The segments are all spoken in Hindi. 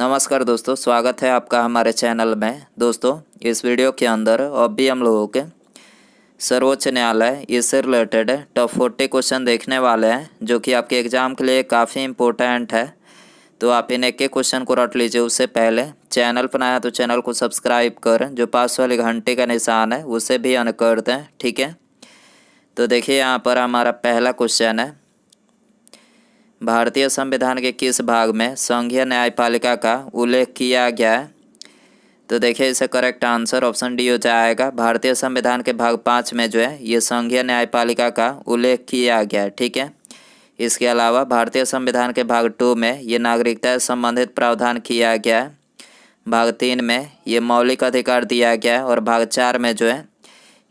नमस्कार दोस्तों, स्वागत है आपका हमारे चैनल में। दोस्तों, इस वीडियो के अंदर अभी हम लोगों के सर्वोच्च न्यायालय इससे रिलेटेड टॉप 40 क्वेश्चन देखने वाले हैं, जो कि आपके एग्ज़ाम के लिए काफ़ी इम्पोर्टेंट है। तो आप इन एक एक क्वेश्चन को रट लीजिए। उससे पहले चैनल पर आया तो चैनल को सब्सक्राइब कर, जो पास वाले घंटे का निशान है उसे भी ऑन कर दें, ठीक है। तो देखिए, यहाँ पर हमारा पहला क्वेश्चन है, भारतीय संविधान के किस भाग में संघीय न्यायपालिका का उल्लेख किया गया है? तो देखिए, इसका करेक्ट आंसर ऑप्शन डी हो जाएगा। भारतीय संविधान के भाग 5 में जो है ये संघीय न्यायपालिका का उल्लेख किया गया है, ठीक है। इसके अलावा भारतीय संविधान के भाग 2 में ये नागरिकता से संबंधित प्रावधान किया गया है। भाग 3 में ये मौलिक अधिकार दिया गया है और भाग 4 में जो है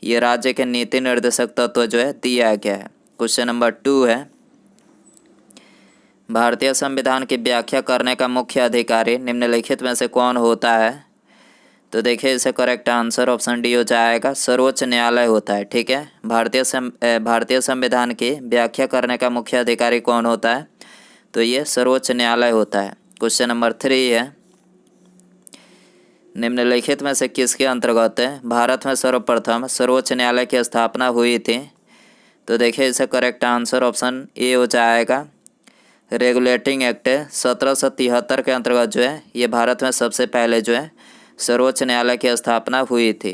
ये राज्य के नीति निर्देशक तत्व जो है दिया गया है। क्वेश्चन नंबर 2 है, भारतीय संविधान की व्याख्या करने का मुख्य अधिकारी निम्नलिखित में से कौन होता है? तो देखिए, इसे करेक्ट आंसर ऑप्शन डी हो जाएगा, सर्वोच्च न्यायालय होता है, ठीक है। भारतीय संविधान की व्याख्या करने का मुख्य अधिकारी कौन होता है? तो ये सर्वोच्च न्यायालय होता है। क्वेश्चन नंबर 3 है, निम्नलिखित में से किसके अंतर्गत भारत में सर्वप्रथम सर्वोच्च न्यायालय की स्थापना हुई थी? तो देखिए, इसे करेक्ट आंसर ऑप्शन ए हो जाएगा, रेगुलेटिंग एक्ट 1773 के अंतर्गत जो है ये भारत में सबसे पहले जो है सर्वोच्च न्यायालय की स्थापना हुई थी।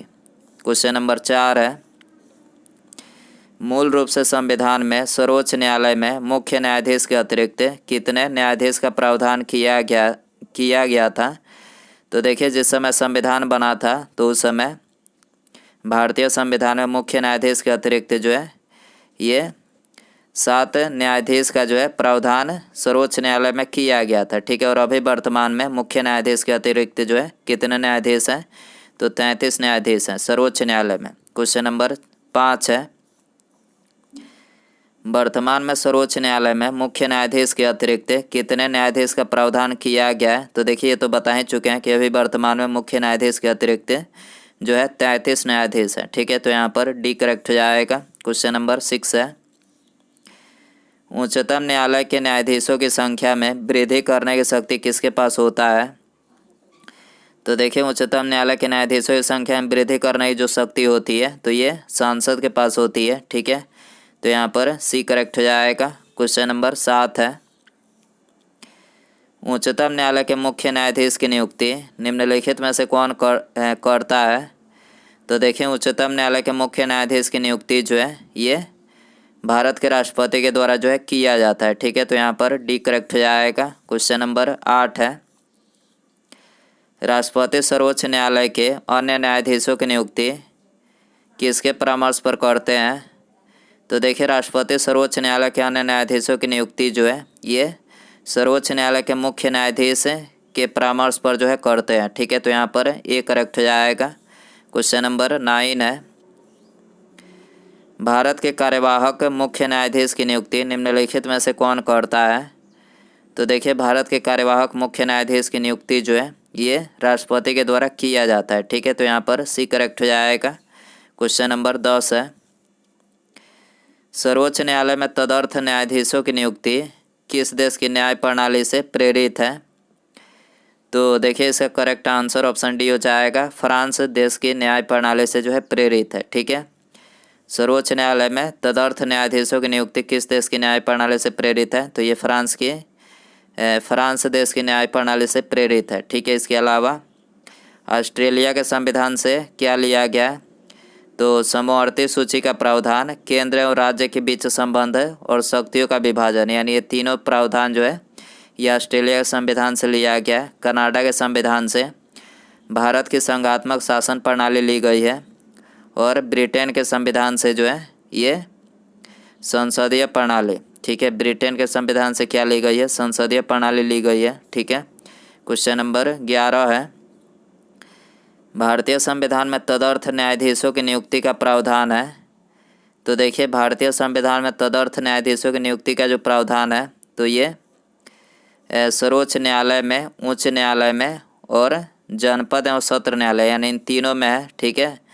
क्वेश्चन नंबर 4 है, मूल रूप से संविधान में सर्वोच्च न्यायालय में मुख्य न्यायाधीश के अतिरिक्त कितने न्यायाधीश का प्रावधान किया गया था? तो देखिए, जिस समय संविधान बना था तो उस समय भारतीय संविधान में मुख्य न्यायाधीश के अतिरिक्त जो है ये 7 न्यायाधीश का जो है प्रावधान सर्वोच्च न्यायालय में किया गया था, ठीक है। और अभी वर्तमान में मुख्य न्यायाधीश के अतिरिक्त जो है कितने न्यायाधीश हैं? तो 33 न्यायाधीश हैं सर्वोच्च न्यायालय में। क्वेश्चन नंबर 5 है, वर्तमान में सर्वोच्च न्यायालय में मुख्य न्यायाधीश के अतिरिक्त कितने न्यायाधीश का प्रावधान किया गया है? तो देखिए, ये तो बता ही चुके हैं कि अभी वर्तमान में मुख्य न्यायाधीश के अतिरिक्त जो है 33 न्यायाधीश है, ठीक है। तो यहाँ पर डी करेक्ट हो जाएगा। क्वेश्चन नंबर 6 है, उच्चतम न्यायालय के न्यायाधीशों की संख्या में वृद्धि करने की शक्ति किसके पास होता है? तो देखिए, उच्चतम न्यायालय के न्यायाधीशों की संख्या में वृद्धि करने की जो शक्ति होती है तो ये सांसद के पास होती है, ठीक है। तो यहाँ पर सी करेक्ट हो जाएगा। क्वेश्चन नंबर 7 है, उच्चतम न्यायालय के मुख्य न्यायाधीश की नियुक्ति निम्नलिखित में से कौन करता है? तो देखिए, उच्चतम न्यायालय के मुख्य न्यायाधीश की नियुक्ति जो है ये भारत के राष्ट्रपति के द्वारा जो है किया जाता है, ठीक है। तो यहाँ पर डी करेक्ट हो जाएगा। क्वेश्चन नंबर 8 है, राष्ट्रपति सर्वोच्च न्यायालय के अन्य न्यायाधीशों की नियुक्ति किसके परामर्श पर करते हैं? तो देखिए, राष्ट्रपति सर्वोच्च न्यायालय के अन्य न्यायाधीशों की नियुक्ति जो है ये सर्वोच्च न्यायालय के मुख्य न्यायाधीश के परामर्श पर जो है करते हैं, ठीक है। तो यहाँ पर ए करेक्ट हो जाएगा। क्वेश्चन नंबर 9 है, भारत के कार्यवाहक मुख्य न्यायाधीश की नियुक्ति निम्नलिखित में से कौन करता है? तो देखिए, भारत के कार्यवाहक मुख्य न्यायाधीश की नियुक्ति जो है ये राष्ट्रपति के द्वारा किया जाता है, ठीक है। तो यहाँ पर सी करेक्ट हो जाएगा। क्वेश्चन नंबर 10 है, सर्वोच्च न्यायालय में तदर्थ न्यायाधीशों की नियुक्ति किस देश की न्याय प्रणाली से प्रेरित है? तो देखिए, इसका करेक्ट आंसर ऑप्शन डी हो जाएगा, फ्रांस देश की न्याय प्रणाली से जो है प्रेरित है, ठीक है। सर्वोच्च न्यायालय में तदर्थ न्यायाधीशों की नियुक्ति किस देश की न्याय प्रणाली से प्रेरित है? तो ये फ्रांस देश की न्याय प्रणाली से प्रेरित है, ठीक है। इसके अलावा ऑस्ट्रेलिया के संविधान से क्या लिया गया है? तो समवर्ती सूची का प्रावधान, केंद्र और राज्य के बीच संबंध और शक्तियों का विभाजन, यानी ये तीनों प्रावधान जो है ये ऑस्ट्रेलिया के संविधान से लिया गया है। कनाडा के संविधान से भारत की संघात्मक शासन प्रणाली ली गई है और ब्रिटेन के संविधान से जो है ये संसदीय प्रणाली, ठीक है। ब्रिटेन के संविधान से क्या ली गई है? संसदीय प्रणाली ली गई है, ठीक है। क्वेश्चन नंबर 11 है, भारतीय संविधान में तदर्थ न्यायाधीशों की नियुक्ति का प्रावधान है। तो देखिए, भारतीय संविधान में तदर्थ न्यायाधीशों की नियुक्ति का जो प्रावधान है तो ये सर्वोच्च न्यायालय में, उच्च न्यायालय में और जनपद एवं सत्र न्यायालय, यानी इन तीनों में है, ठीक है।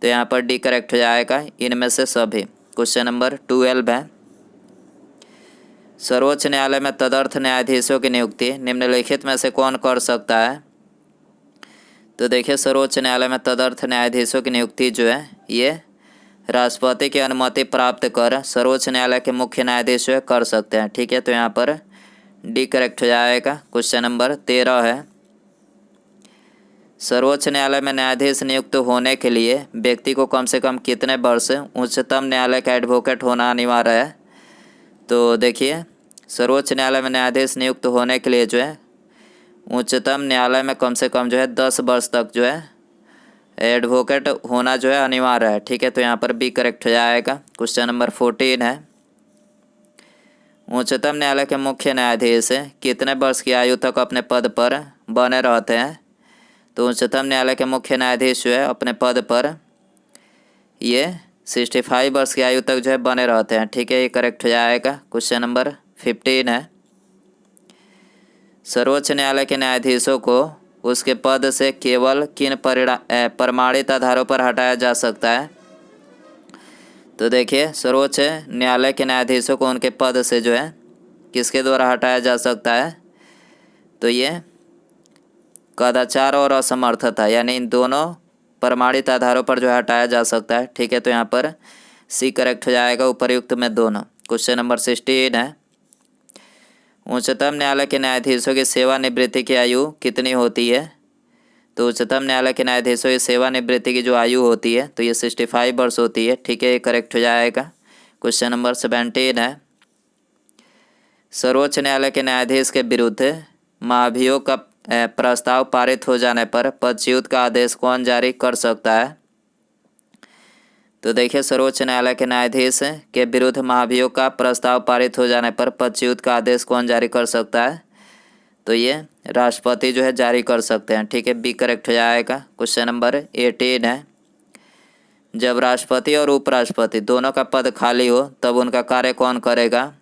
तो यहाँ पर डी करेक्ट हो जाएगा, इनमें से सभी। क्वेश्चन नंबर 12 है, सर्वोच्च न्यायालय में तदर्थ न्यायाधीशों की नियुक्ति निम्नलिखित में से कौन कर सकता है? तो देखिए सर्वोच्च न्यायालय में तदर्थ न्यायाधीशों की नियुक्ति जो है ये राष्ट्रपति की अनुमति प्राप्त कर सर्वोच्च न्यायालय के मुख्य न्यायाधीश जो है कर सकते हैं। ठीक है, तो यहाँ पर डी करेक्ट हो जाएगा। क्वेश्चन नंबर 13 है, सर्वोच्च न्यायालय में न्यायाधीश नियुक्त होने के लिए व्यक्ति को कम से कम कितने वर्ष उच्चतम न्यायालय का एडवोकेट होना अनिवार्य है? तो देखिए सर्वोच्च न्यायालय में न्यायाधीश नियुक्त होने के लिए जो है उच्चतम न्यायालय में कम से कम जो है 10 वर्ष तक जो है एडवोकेट होना जो है अनिवार्य है। ठीक है, तो यहाँ पर बी करेक्ट हो जाएगा। क्वेश्चन नंबर 14 है, उच्चतम न्यायालय के मुख्य न्यायाधीश कितने वर्ष की आयु तक अपने पद पर बने रहते हैं? तो उच्चतम न्यायालय के मुख्य न्यायाधीश जो है अपने पद पर ये 65 वर्ष की आयु तक जो है बने रहते हैं। ठीक है, ये करेक्ट हो जाएगा। क्वेश्चन नंबर 15 है, सर्वोच्च न्यायालय के न्यायाधीशों को उसके पद से केवल किन प्रमाणित आधारों पर हटाया जा सकता है? तो देखिए सर्वोच्च न्यायालय के न्यायाधीशों को उनके पद से जो है किसके द्वारा हटाया जा सकता है? तो ये कदाचार और असमर्थता यानी इन दोनों प्रमाणित आधारों पर जो है हटाया जा सकता है। ठीक है, तो यहाँ पर सी करेक्ट हो जाएगा, उपर्युक्त में दोनों। क्वेश्चन नंबर 16 है, उच्चतम न्यायालय के न्यायाधीशों की सेवानिवृत्ति की आयु कितनी होती है? तो उच्चतम न्यायालय के न्यायाधीशों की सेवानिवृत्ति की जो आयु होती है तो ये 65 वर्ष होती है। ठीक है, ये करेक्ट हो जाएगा। क्वेश्चन नंबर 17 है, सर्वोच्च न्यायालय के न्यायाधीश के विरुद्ध महाभियोग का प्रस्ताव पारित हो जाने पर पदच्युत का आदेश कौन जारी कर सकता है? तो देखिए सर्वोच्च न्यायालय के न्यायाधीश के विरुद्ध महाभियोग का प्रस्ताव पारित हो जाने पर पदच्युत का आदेश कौन जारी कर सकता है? तो ये राष्ट्रपति जो है जारी कर सकते हैं। ठीक है, बी करेक्ट हो जाएगा। क्वेश्चन नंबर 18 है, जब राष्ट्रपति और उपराष्ट्रपति दोनों का पद खाली हो तब उनका कार्य कौन करेगा?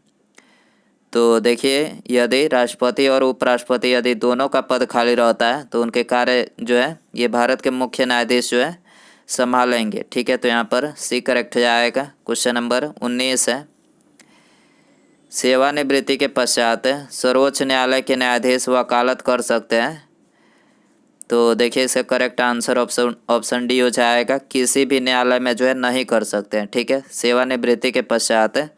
तो देखिए यदि राष्ट्रपति और उपराष्ट्रपति यदि दोनों का पद खाली रहता है तो उनके कार्य जो है ये भारत के मुख्य न्यायाधीश जो है संभालेंगे। ठीक है, तो यहाँ पर सी करेक्ट हो जाएगा। क्वेश्चन नंबर 19 है, सेवानिवृत्ति के पश्चात सर्वोच्च न्यायालय के न्यायाधीश वकालत कर सकते हैं? तो देखिए इसका करेक्ट आंसर ऑप्शन डी हो जाएगा, किसी भी न्यायालय में जो है नहीं कर सकते हैं। ठीक है, सेवानिवृत्ति के पश्चात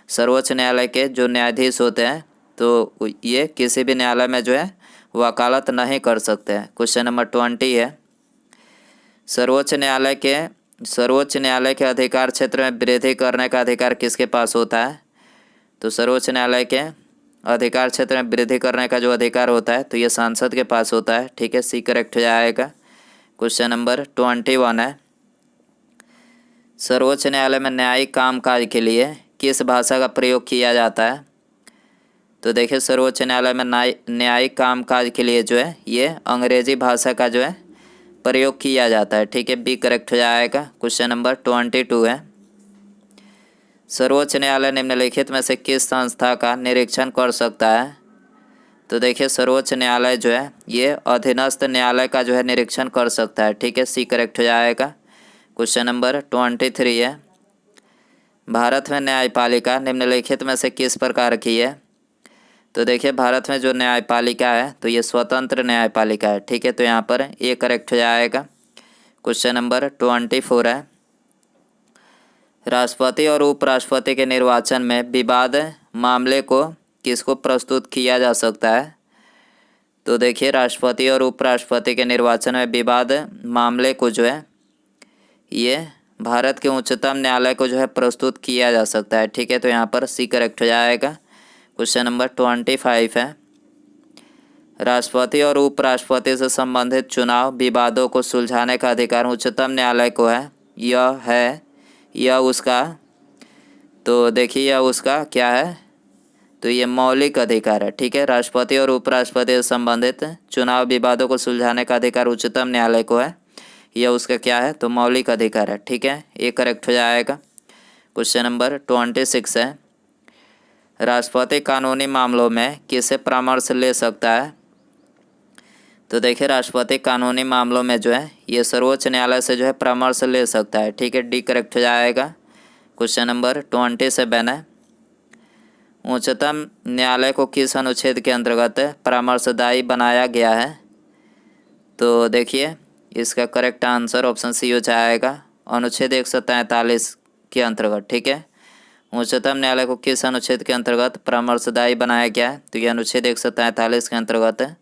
सर्वोच्च न्यायालय के जो न्यायाधीश होते हैं तो ये किसी भी न्यायालय में जो है वकालत नहीं कर सकते हैं। क्वेश्चन नंबर 20 है, सर्वोच्च न्यायालय के अधिकार क्षेत्र में वृद्धि करने का अधिकार किसके पास होता है? तो सर्वोच्च न्यायालय के अधिकार क्षेत्र में वृद्धि करने का जो अधिकार होता है तो ये सांसद के पास होता है। ठीक है, सी करेक्ट हो जाएगा। क्वेश्चन नंबर 21 है, सर्वोच्च न्यायालय में न्यायिक कामकाज के लिए किस भाषा का प्रयोग किया जाता है? तो देखिए सर्वोच्च न्यायालय में न्यायिक कामकाज के लिए जो है ये अंग्रेजी भाषा का जो है प्रयोग किया जाता है। ठीक है, बी करेक्ट हो जाएगा। क्वेश्चन नंबर 22 है, सर्वोच्च न्यायालय निम्नलिखित में से किस संस्था का निरीक्षण कर सकता है? तो देखिए सर्वोच्च न्यायालय जो है ये अधीनस्थ न्यायालय का जो है निरीक्षण कर सकता है। ठीक है, सी करेक्ट हो जाएगा। क्वेश्चन नंबर 23 है, भारत में न्यायपालिका निम्नलिखित में से किस प्रकार की है? तो देखिए भारत में जो न्यायपालिका है तो ये स्वतंत्र न्यायपालिका है। ठीक है, तो यहाँ पर ए करेक्ट हो जाएगा। क्वेश्चन नंबर 24 है, राष्ट्रपति और उपराष्ट्रपति के निर्वाचन में विवाद मामले को किसको प्रस्तुत किया जा सकता है? तो देखिए राष्ट्रपति और उपराष्ट्रपति के निर्वाचन में विवाद मामले को जो है ये भारत के उच्चतम न्यायालय को जो है प्रस्तुत किया जा सकता है। ठीक है, तो यहाँ पर सी करेक्ट हो जाएगा। क्वेश्चन नंबर 25 है, राष्ट्रपति और उपराष्ट्रपति से संबंधित चुनाव विवादों को सुलझाने का अधिकार उच्चतम न्यायालय को है। यह उसका तो देखिए यह उसका क्या है? तो ये मौलिक अधिकार है। ठीक है, राष्ट्रपति और उपराष्ट्रपति से संबंधित चुनाव विवादों को सुलझाने का अधिकार उच्चतम न्यायालय को है। यह उसका क्या है? तो मौलिक अधिकार है। ठीक है, ये करेक्ट हो जाएगा। क्वेश्चन नंबर 26 है, राष्ट्रपति कानूनी मामलों में किससे परामर्श ले सकता है? तो देखिए राष्ट्रपति कानूनी मामलों में जो है ये सर्वोच्च न्यायालय से जो है परामर्श ले सकता है। ठीक है, डी करेक्ट हो जाएगा। क्वेश्चन नंबर 27 है, उच्चतम न्यायालय को किस अनुच्छेद के अंतर्गत परामर्शदायी बनाया गया है? तो देखिए इसका करेक्ट आंसर ऑप्शन सी हो जाएगा, अनुच्छेद 143 के अंतर्गत। ठीक है, उच्चतम न्यायालय को किस अनुच्छेद के अंतर्गत परामर्शदायी बनाया गया है? तो ये अनुच्छेद 143 के अंतर्गत है।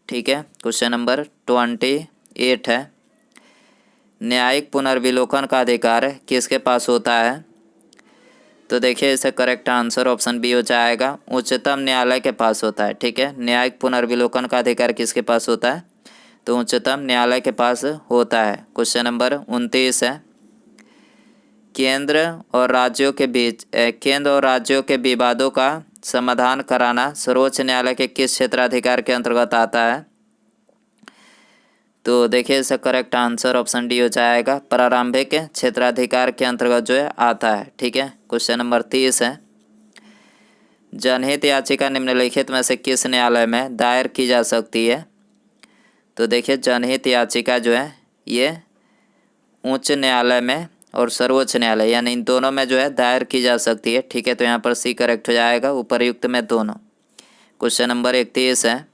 ठीक है, क्वेश्चन नंबर 28 है, न्यायिक पुनर्विलोकन का अधिकार किसके पास होता है? तो देखिए इसका करेक्ट आंसर ऑप्शन बी हो जाएगा, उच्चतम न्यायालय के पास होता है। ठीक है, न्यायिक पुनर्विलोकन का अधिकार किसके पास होता है? तो उच्चतम न्यायालय के पास होता है। क्वेश्चन नंबर 29 है, केंद्र और राज्यों के विवादों का समाधान कराना सर्वोच्च न्यायालय के किस क्षेत्राधिकार के अंतर्गत आता है? तो देखिए इसका करेक्ट आंसर ऑप्शन डी हो जाएगा, प्रारंभिक क्षेत्राधिकार के अंतर्गत जो है आता है। ठीक है, क्वेश्चन नंबर 30 है, जनहित याचिका निम्नलिखित में से किस न्यायालय में दायर की जा सकती है? तो देखिए जनहित याचिका जो है ये उच्च न्यायालय में और सर्वोच्च न्यायालय यानी इन दोनों में जो है दायर की जा सकती है। ठीक है, तो यहाँ पर सी करेक्ट हो जाएगा, उपर्युक्त में दोनों। क्वेश्चन नंबर 31 है,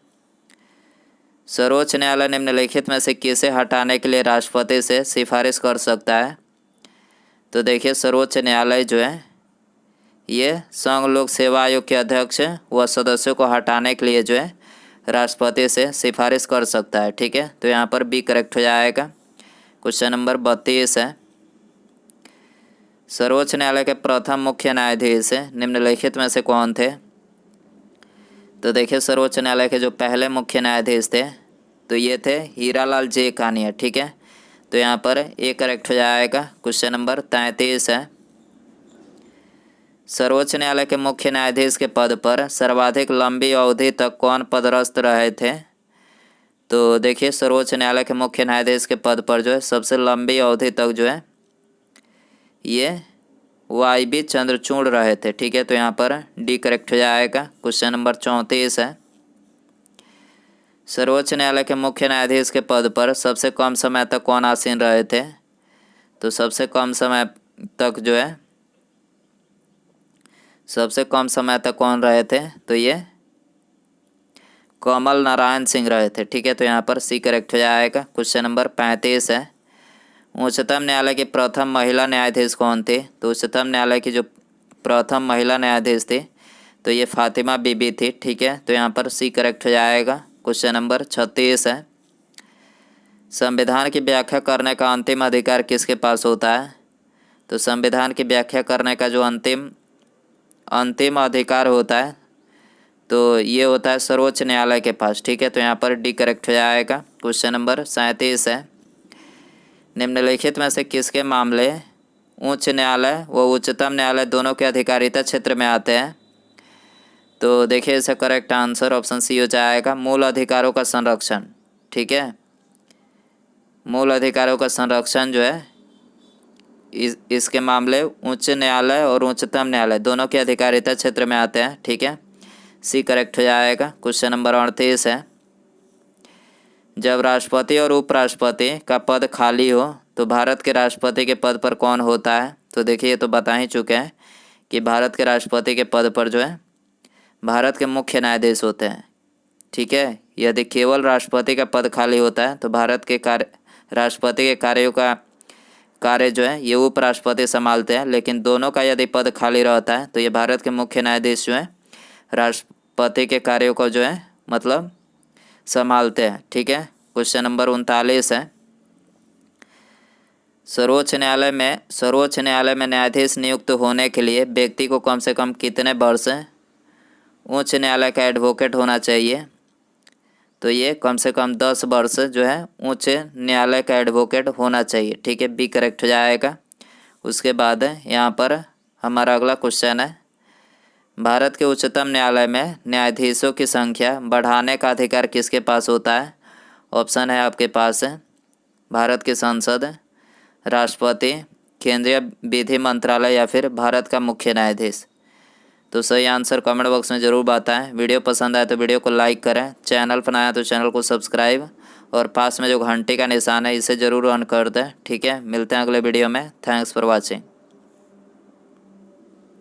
सर्वोच्च न्यायालय निम्नलिखित में से किसे हटाने के लिए राष्ट्रपति से सिफारिश कर सकता है? तो देखिए सर्वोच्च न्यायालय जो है ये संघ लोक सेवा आयोग के अध्यक्ष व सदस्यों को हटाने के लिए जो है राष्ट्रपति से सिफारिश कर सकता है। ठीक है, तो यहाँ पर बी करेक्ट हो जाएगा। क्वेश्चन नंबर 32 है, सर्वोच्च न्यायालय के प्रथम मुख्य न्यायाधीश निम्नलिखित में से कौन थे? तो देखिए सर्वोच्च न्यायालय के जो पहले मुख्य न्यायाधीश थे तो ये थे हीरालाल जे कानिया। ठीक है, तो यहाँ पर ए करेक्ट हो जाएगा। क्वेश्चन नंबर 33 है, सर्वोच्च न्यायालय के मुख्य न्यायाधीश के पद पर सर्वाधिक लंबी अवधि तक कौन पदस्थ रहे थे? तो देखिए सर्वोच्च न्यायालय के मुख्य न्यायाधीश के पद पर जो है सबसे लंबी अवधि तक जो है ये वाई.बी. चंद्रचूड़ रहे थे। ठीक है, तो यहाँ पर डी करेक्ट हो जाएगा। क्वेश्चन नंबर 34 है, सर्वोच्च न्यायालय के मुख्य न्यायाधीश के पद पर सबसे कम समय तक कौन आसीन रहे थे? तो सबसे कम समय तक कौन रहे थे? तो ये कमल नारायण सिंह रहे थे। ठीक है, तो यहाँ पर सी करेक्ट हो जाएगा। क्वेश्चन नंबर 35 है, उच्चतम न्यायालय की प्रथम महिला न्यायाधीश कौन थे? तो उच्चतम न्यायालय की जो प्रथम महिला न्यायाधीश थी तो ये फातिमा बीबी थी। ठीक है, तो यहाँ पर सी करेक्ट हो जाएगा। क्वेश्चन नंबर 36 है, संविधान की व्याख्या करने का अंतिम अधिकार किसके पास होता है? तो संविधान की व्याख्या करने का जो अंतिम अधिकार होता है तो ये होता है सर्वोच्च न्यायालय के पास। ठीक है, तो यहाँ पर डी करेक्ट हो जाएगा। क्वेश्चन नंबर 37 है, निम्नलिखित में से किसके मामले उच्च न्यायालय व उच्चतम न्यायालय दोनों के अधिकारिता क्षेत्र में आते हैं? तो देखिए इसका करेक्ट आंसर ऑप्शन सी हो जाएगा, मूल अधिकारों का संरक्षण। ठीक है, मूल अधिकारों का संरक्षण जो है इसके मामले उच्च न्यायालय और उच्चतम न्यायालय दोनों के अधिकारिता क्षेत्र में आते हैं। ठीक है, सी करेक्ट हो जाएगा। क्वेश्चन नंबर 38 है, जब राष्ट्रपति और उपराष्ट्रपति का पद खाली हो तो भारत के राष्ट्रपति के पद पर कौन होता है? तो देखिए ये तो बता ही चुके हैं कि भारत के राष्ट्रपति के पद पर जो है भारत के मुख्य न्यायाधीश होते हैं। ठीक है, यदि केवल राष्ट्रपति का पद खाली होता है तो भारत के राष्ट्रपति के कार्य जो है ये उपराष्ट्रपति संभालते हैं, लेकिन दोनों का यदि पद खाली रहता है तो ये भारत के मुख्य न्यायाधीश जो है राष्ट्रपति के कार्यों को जो है मतलब संभालते हैं। ठीक है, क्वेश्चन नंबर 39 है, सर्वोच्च न्यायालय में न्यायाधीश नियुक्त होने के लिए व्यक्ति को कम से कम कितने वर्ष उच्च न्यायालय का एडवोकेट होना चाहिए? तो ये कम से कम 10 वर्ष जो है उच्च न्यायालय का एडवोकेट होना चाहिए। ठीक है, बी करेक्ट हो जाएगा। उसके बाद यहाँ पर हमारा अगला क्वेश्चन है, भारत के उच्चतम न्यायालय में न्यायाधीशों की संख्या बढ़ाने का अधिकार किसके पास होता है? ऑप्शन है आपके पास है भारत की संसद, राष्ट्रपति, केंद्रीय विधि मंत्रालय या फिर भारत का मुख्य न्यायाधीश। तो सही आंसर कमेंट बॉक्स में ज़रूर बताएं। वीडियो पसंद आए तो वीडियो को लाइक करें, चैनल पर नया तो चैनल को सब्सक्राइब और पास में जो घंटी का निशान है इसे ज़रूर ऑन कर दें। ठीक है, मिलते हैं अगले वीडियो में। Thanks for watching.